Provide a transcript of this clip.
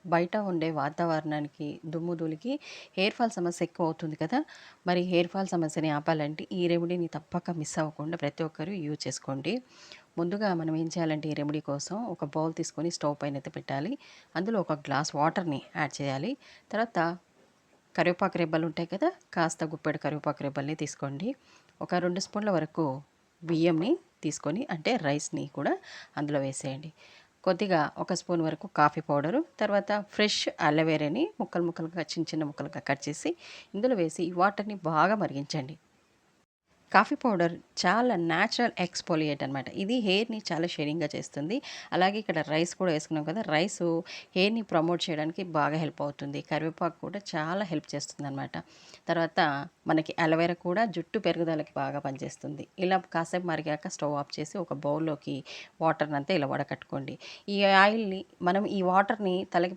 బయట ఉండే వాతావరణానికి, దుమ్ము ధూళికి హెయిర్ ఫాల్ సమస్య ఎక్కువ అవుతుంది కదా! మరి హెయిర్ ఫాల్ సమస్యని ఆపాలంటే ఈ రెమెడీని తప్పక మిస్ అవ్వకుండా ప్రతి ఒక్కరు యూజ్ చేసుకోండి. ముందుగా మనం ఏం చేయాలంటే ఈ రెమెడీ కోసం ఒక బౌల్ తీసుకొని స్టవ్ పైనైతే పెట్టాలి. అందులో ఒక గ్లాస్ వాటర్‌ని యాడ్ చేయాలి. తర్వాత కరివేపాకు రెబ్బలు ఉంటాయి కదా! కాస్త గుప్పెడు కరివేపాకు రెబ్బల్ని తీసుకోండి. ఒక 2 స్పూన్ల వరకు బియ్యంని తీసుకొని అంటే రైస్‌ని కూడా అందులో వేసేయండి. కొద్దిగా ఒక స్పూన్ వరకు కాఫీ పౌడరు, తర్వాత ఫ్రెష్ అలోవెరాని ముక్కలు ముక్కలుగా చిన్న చిన్న ముక్కలుగా కట్ చేసి ఇందులో వేసి ఈ వాటర్‌ని బాగా మరిగించండి. కాఫీ పౌడర్ చాలా న్యాచురల్ ఎక్స్ఫోలియేట్ అనమాట. ఇది హెయిర్‌ని చాలా షైనింగ్‌గా చేస్తుంది. అలాగే ఇక్కడ రైస్ కూడా వేసుకున్నాం కదా! రైసు హెయిర్‌ని ప్రమోట్ చేయడానికి బాగా హెల్ప్ అవుతుంది. కరివేపాకు కూడా చాలా హెల్ప్ చేస్తుందనమాట. తర్వాత మనకి అలోవెరా కూడా జుట్టు పెరుగుదలకి బాగా పనిచేస్తుంది. ఇలా కాసేపు మరిగాక స్టవ్ ఆఫ్ చేసి ఒక బౌల్‌లోకి వాటర్‌నంతా ఇలా వడకట్టుకోండి. ఈ ఆయిల్‌ని మనం ఈ వాటర్‌ని తలకి